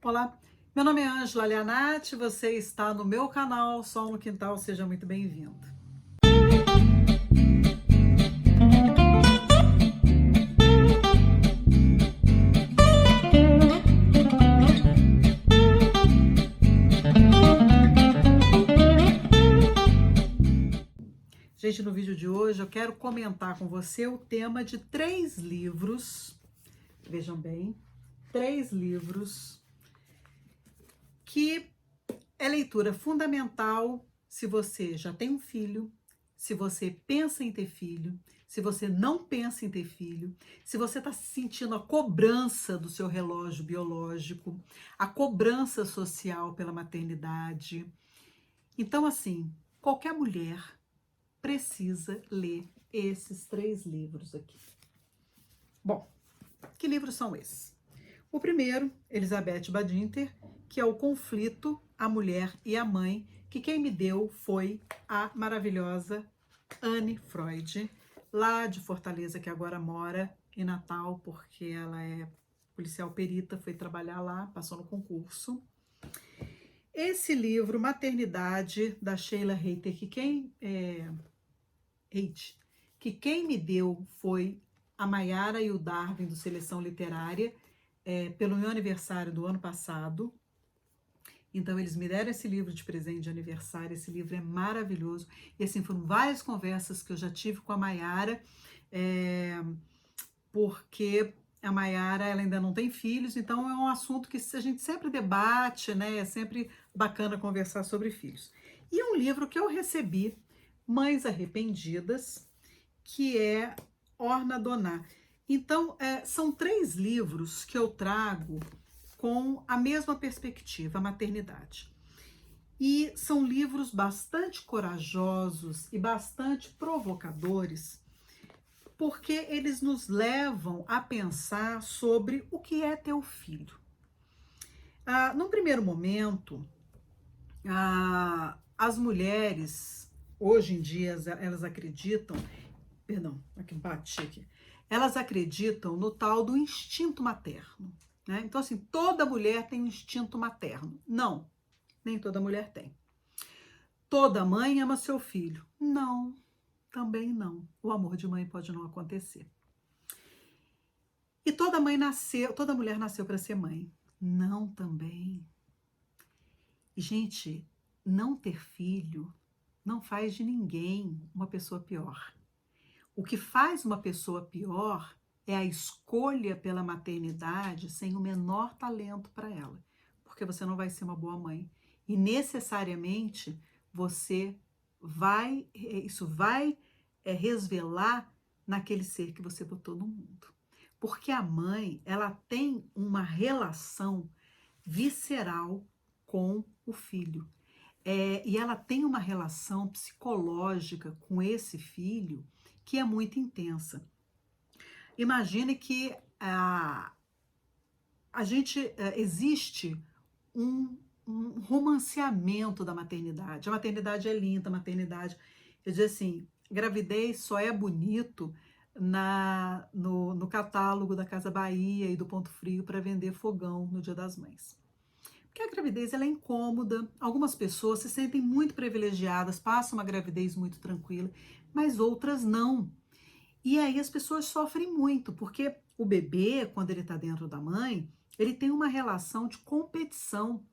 Olá, meu nome é Ângela Leonati, você está no meu canal Sol no Quintal, seja muito bem-vindo. Gente, no vídeo de hoje eu quero comentar com você o tema de 3 livros, vejam bem, 3 livros que é leitura fundamental se você já tem um filho, se você pensa em ter filho, se você não pensa em ter filho, se você está sentindo a cobrança do seu relógio biológico, a cobrança social pela maternidade. Então, assim, qualquer mulher precisa ler esses 3 livros aqui. Bom, que livros são esses? O primeiro, Elizabeth Badinter, que é o Conflito, a Mulher e a Mãe, que quem me deu foi a maravilhosa Anne Freud, lá de Fortaleza, que agora mora em Natal, porque ela é policial perita, foi trabalhar lá, passou no concurso. Esse livro, Maternidade, da Sheila Reiter, que quem me deu foi a Maiara e o Darwin, do Seleção Literária, pelo meu aniversário do ano passado. Então, eles me deram esse livro de presente de aniversário. Esse livro é maravilhoso. E, assim, foram várias conversas que eu já tive com a Maiara, porque a Maiara, ela ainda não tem filhos, então é um assunto que a gente sempre debate, né? É sempre bacana conversar sobre filhos. E um livro que eu recebi, Mães Arrependidas, que é Orna Doná. Então, são 3 livros que eu trago com a mesma perspectiva, a maternidade. E são livros bastante corajosos e bastante provocadores, porque eles nos levam a pensar sobre o que é ter o filho. Num primeiro momento, as mulheres, hoje em dia, elas acreditam, perdão, aqui bati aqui, elas acreditam no tal do instinto materno, né? Então, assim, toda mulher tem um instinto materno. Não, nem toda mulher tem. Toda mãe ama seu filho. Não, também não. O amor de mãe pode não acontecer. E toda mulher nasceu para ser mãe. Não também. E, gente, não ter filho não faz de ninguém uma pessoa pior. O que faz uma pessoa pior é a escolha pela maternidade sem o menor talento para ela, porque você não vai ser uma boa mãe. E necessariamente isso vai resvelar naquele ser que você botou no mundo. Porque a mãe, ela tem uma relação visceral com o filho. E ela tem uma relação psicológica com esse filho que é muito intensa. Imagine que existe um, um romanceamento da maternidade. A maternidade é linda, a maternidade. Eu digo assim, gravidez só é bonito no catálogo da Casa Bahia e do Ponto Frio para vender fogão no Dia das Mães. Porque a gravidez ela é incômoda, algumas pessoas se sentem muito privilegiadas, passam uma gravidez muito tranquila, mas outras não. E aí as pessoas sofrem muito, porque o bebê, quando ele está dentro da mãe, ele tem uma relação de competição.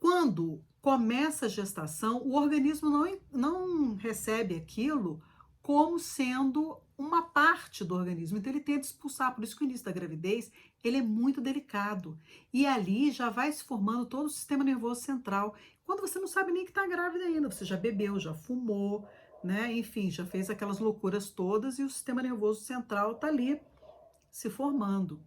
Quando começa a gestação, o organismo não recebe aquilo como sendo uma parte do organismo. Então ele tenta expulsar, por isso que o início da gravidez, ele é muito delicado. E ali já vai se formando todo o sistema nervoso central. Quando você não sabe nem que está grávida ainda, você já bebeu, já fumou, né? Enfim, já fez aquelas loucuras todas e o sistema nervoso central está ali se formando.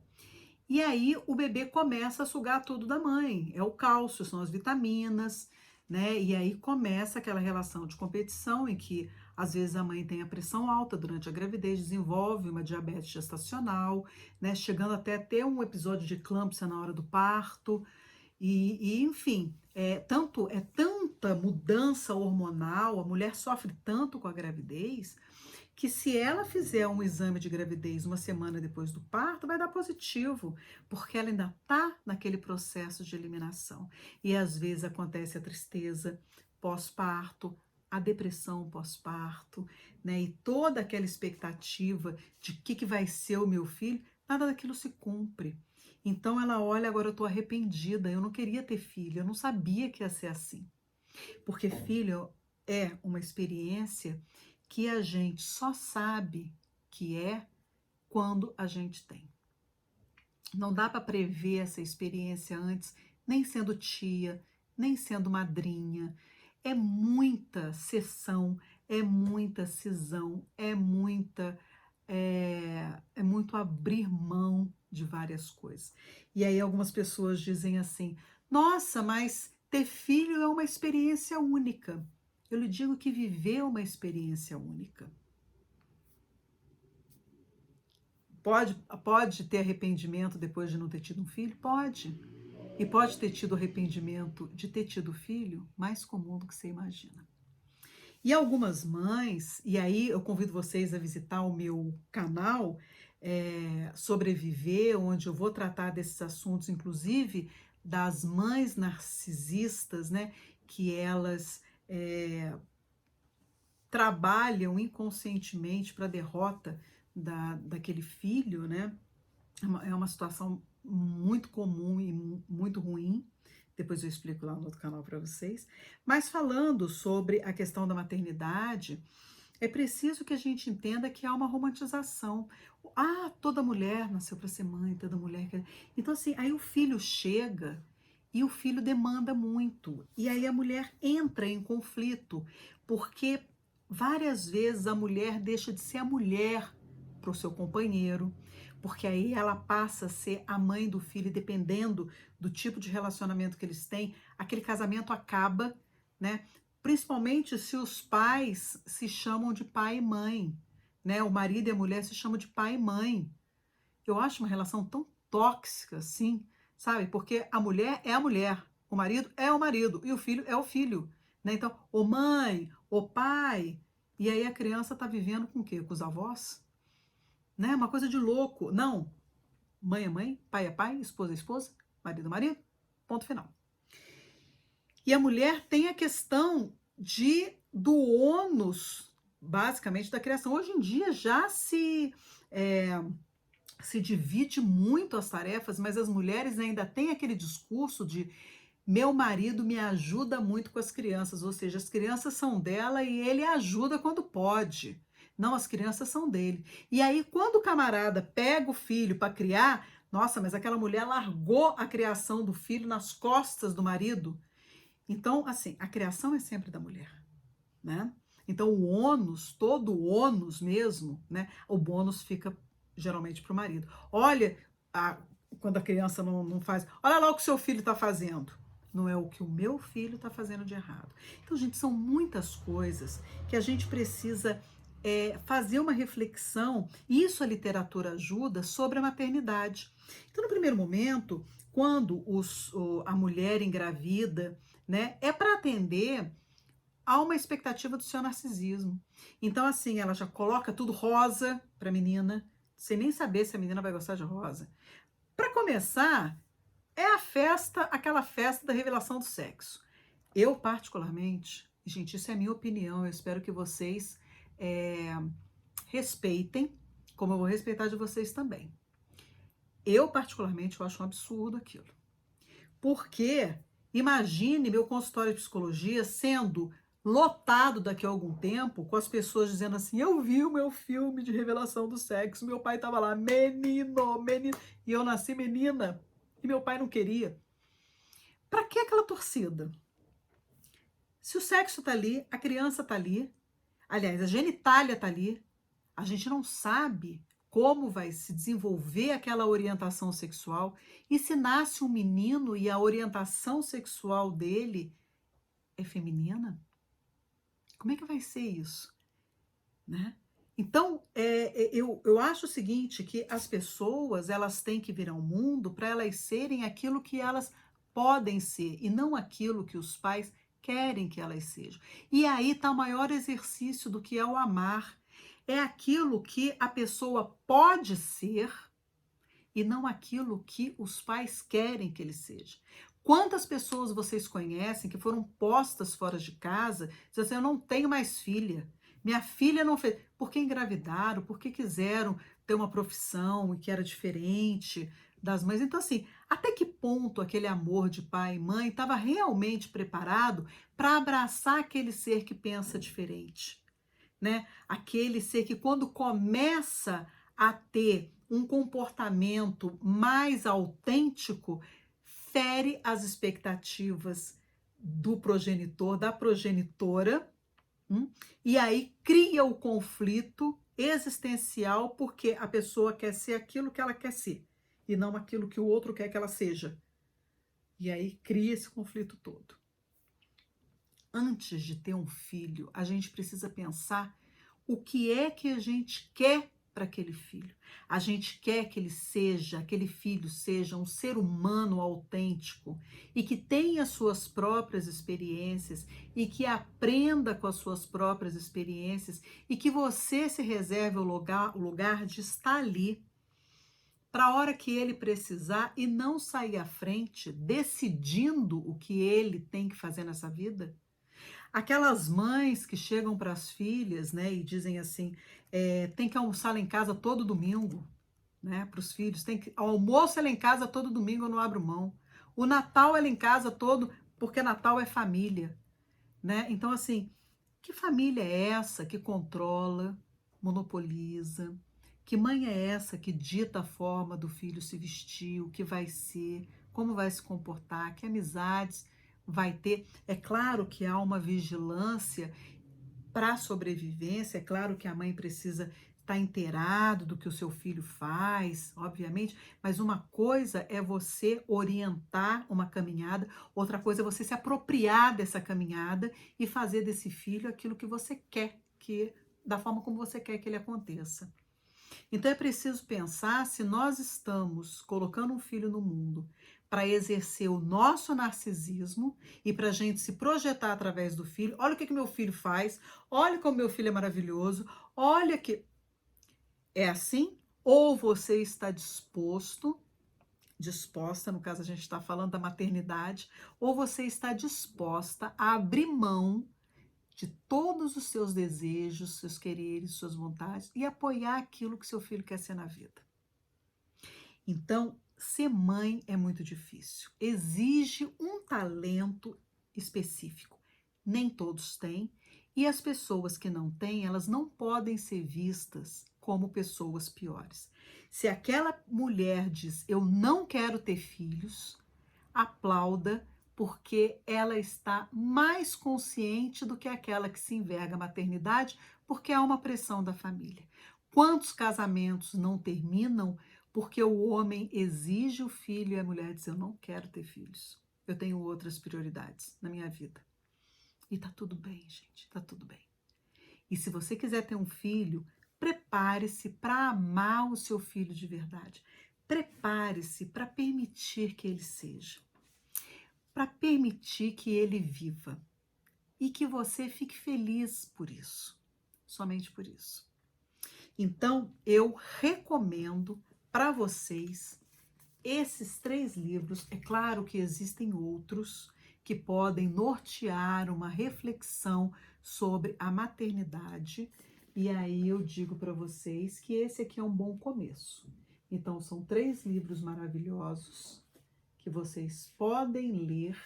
E aí o bebê começa a sugar tudo da mãe. É o cálcio, são as vitaminas, né? E aí começa aquela relação de competição em que às vezes a mãe tem a pressão alta durante a gravidez, desenvolve uma diabetes gestacional, né? Chegando até a ter um episódio de eclâmpsia na hora do parto. Enfim, é tanta mudança hormonal, a mulher sofre tanto com a gravidez que se ela fizer um exame de gravidez uma semana depois do parto, vai dar positivo, porque ela ainda está naquele processo de eliminação. E às vezes acontece a tristeza pós-parto, a depressão pós-parto, né? E toda aquela expectativa de que vai ser o meu filho, nada daquilo se cumpre. Então ela olha, agora eu estou arrependida, eu não queria ter filho, eu não sabia que ia ser assim. Porque filho é uma experiência que a gente só sabe que é quando a gente tem. Não dá para prever essa experiência antes, nem sendo tia, nem sendo madrinha. É muita sessão, é muita cisão, é muito abrir mão de várias coisas. E aí algumas pessoas dizem assim: nossa, mas ter filho é uma experiência única. Eu lhe digo que viver é uma experiência única. Pode ter arrependimento depois de não ter tido um filho? Pode. E pode ter tido arrependimento de ter tido filho? Mais comum do que você imagina. E algumas mães, e aí eu convido vocês a visitar o meu canal, Sobreviver, onde eu vou tratar desses assuntos, inclusive das mães narcisistas, né? Que elas trabalham inconscientemente para a derrota daquele filho, né? É uma situação muito comum e muito ruim. Depois eu explico lá no outro canal para vocês. Mas falando sobre a questão da maternidade, é preciso que a gente entenda que há uma romantização. Ah, toda mulher nasceu para ser mãe, toda mulher quer. Então, assim, aí o filho chega e o filho demanda muito. E aí a mulher entra em conflito, porque várias vezes a mulher deixa de ser a mulher para o seu companheiro, porque aí ela passa a ser a mãe do filho, e dependendo do tipo de relacionamento que eles têm, aquele casamento acaba, né? Principalmente se os pais se chamam de pai e mãe, né? O marido e a mulher se chamam de pai e mãe. Eu acho uma relação tão tóxica, assim, sabe? Porque a mulher é a mulher, o marido é o marido e o filho é o filho, né? Então, ô mãe, ô pai, e aí a criança tá vivendo com o quê? Com os avós? Né? Uma coisa de louco. Não, mãe é mãe, pai é pai, esposa é esposa, marido é marido, ponto final. E a mulher tem a questão do ônus, basicamente, da criação. Hoje em dia já se divide muito as tarefas, mas as mulheres ainda têm aquele discurso de meu marido me ajuda muito com as crianças, ou seja, as crianças são dela e ele ajuda quando pode. Não, as crianças são dele. E aí, quando o camarada pega o filho para criar, nossa, mas aquela mulher largou a criação do filho nas costas do marido. Então, assim, a criação é sempre da mulher, né? Então, o ônus, todo o ônus mesmo, né? O bônus fica geralmente para o marido. Olha, quando a criança não faz, olha lá o que o seu filho está fazendo. Não é o que o meu filho está fazendo de errado. Então, gente, são muitas coisas que a gente precisa fazer uma reflexão, e isso a literatura ajuda, sobre a maternidade. Então, no primeiro momento, quando a mulher engravida, né, é para atender a uma expectativa do seu narcisismo. Então, assim, ela já coloca tudo rosa para a menina, sem nem saber se a menina vai gostar de rosa. Para começar, é a festa, aquela festa da revelação do sexo. Eu, particularmente, gente, isso é a minha opinião, eu espero que vocês respeitem, como eu vou respeitar de vocês também. Eu, particularmente, eu acho um absurdo aquilo. Porque imagine meu consultório de psicologia sendo lotado daqui a algum tempo, com as pessoas dizendo assim: eu vi o meu filme de revelação do sexo, meu pai estava lá, menino, menino, e eu nasci menina, e meu pai não queria. Para que aquela torcida? Se o sexo tá ali, a criança tá ali, aliás, a genitália tá ali, a gente não sabe como vai se desenvolver aquela orientação sexual, e se nasce um menino e a orientação sexual dele é feminina, como é que vai ser isso? Né? Então, eu acho o seguinte, que as pessoas elas têm que vir ao mundo para elas serem aquilo que elas podem ser, e não aquilo que os pais querem que elas sejam. E aí está o maior exercício do que é o amar. é aquilo que a pessoa pode ser e não aquilo que os pais querem que ele seja. Quantas pessoas vocês conhecem que foram postas fora de casa, dizendo assim, eu não tenho mais filha, minha filha não fez, porque engravidaram, porque quiseram ter uma profissão e que era diferente das mães. Então, assim, até que ponto aquele amor de pai e mãe estava realmente preparado para abraçar aquele ser que pensa diferente? Né? Aquele ser que quando começa a ter um comportamento mais autêntico, fere as expectativas do progenitor, da progenitora, hum? E aí cria o conflito existencial porque a pessoa quer ser aquilo que ela quer ser e não aquilo que o outro quer que ela seja. E aí cria esse conflito todo. Antes de ter um filho, a gente precisa pensar o que é que a gente quer para aquele filho. A gente quer que ele seja, aquele filho seja um ser humano autêntico e que tenha suas próprias experiências e que aprenda com as suas próprias experiências e que você se reserve o lugar de estar ali para a hora que ele precisar e não sair à frente decidindo o que ele tem que fazer nessa vida. Aquelas mães que chegam para as filhas, né, e dizem assim, tem que almoçar lá em casa todo domingo, né, para os filhos, tem que, o almoço é lá em casa todo domingo, eu não abro mão. O Natal é lá em casa todo, porque Natal é família, né? Então, assim, que família é essa que controla, monopoliza? Que mãe é essa que dita a forma do filho se vestir, o que vai ser, como vai se comportar, que amizades vai ter? É claro que há uma vigilância para a sobrevivência, é claro que a mãe precisa estar inteirado do que o seu filho faz, obviamente, mas uma coisa é você orientar uma caminhada, outra coisa é você se apropriar dessa caminhada e fazer desse filho aquilo que você quer, que da forma como você quer que ele aconteça. Então é preciso pensar se nós estamos colocando um filho no mundo para exercer o nosso narcisismo e para a gente se projetar através do filho. Olha o que meu filho faz, olha como meu filho é maravilhoso, olha que. É assim? Ou você está disposta, no caso a gente está falando da maternidade, ou você está disposta a abrir mão de todos os seus desejos, seus quereres, suas vontades e apoiar aquilo que seu filho quer ser na vida. Então, ser mãe é muito difícil. Exige um talento específico. Nem todos têm, e as pessoas que não têm, elas não podem ser vistas como pessoas piores. Se aquela mulher diz, eu não quero ter filhos, aplauda, porque ela está mais consciente do que aquela que se enverga a maternidade, porque há uma pressão da família. Quantos casamentos não terminam porque o homem exige o filho e a mulher diz: eu não quero ter filhos, eu tenho outras prioridades na minha vida. E tá tudo bem, gente, tá tudo bem. E se você quiser ter um filho, prepare-se para amar o seu filho de verdade. Prepare-se para permitir que ele seja, para permitir que ele viva e que você fique feliz por isso, somente por isso. Então, eu recomendo para vocês esses 3 livros. É claro que existem outros que podem nortear uma reflexão sobre a maternidade, e aí eu digo para vocês que esse aqui é um bom começo. Então, são 3 livros maravilhosos que vocês podem ler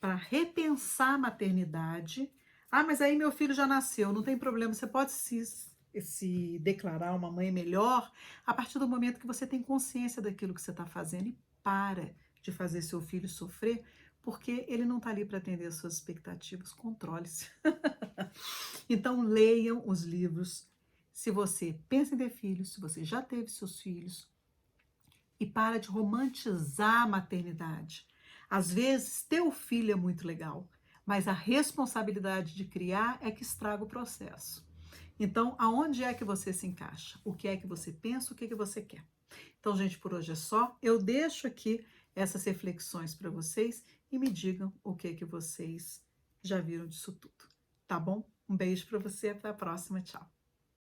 para repensar a maternidade. Ah, mas aí meu filho já nasceu, não tem problema, você pode se declarar uma mãe melhor a partir do momento que você tem consciência daquilo que você está fazendo e para de fazer seu filho sofrer, porque ele não está ali para atender as suas expectativas. Controle-se. Então, leiam os livros. Se você pensa em ter filhos, se você já teve seus filhos, e para de romantizar a maternidade. Às vezes, ter o filho é muito legal, mas a responsabilidade de criar é que estraga o processo. Então, aonde é que você se encaixa? O que é que você pensa? O que é que você quer? Então, gente, por hoje é só. Eu deixo aqui essas reflexões para vocês e me digam o que é que vocês já viram disso tudo. Tá bom? Um beijo para você, até a próxima, tchau.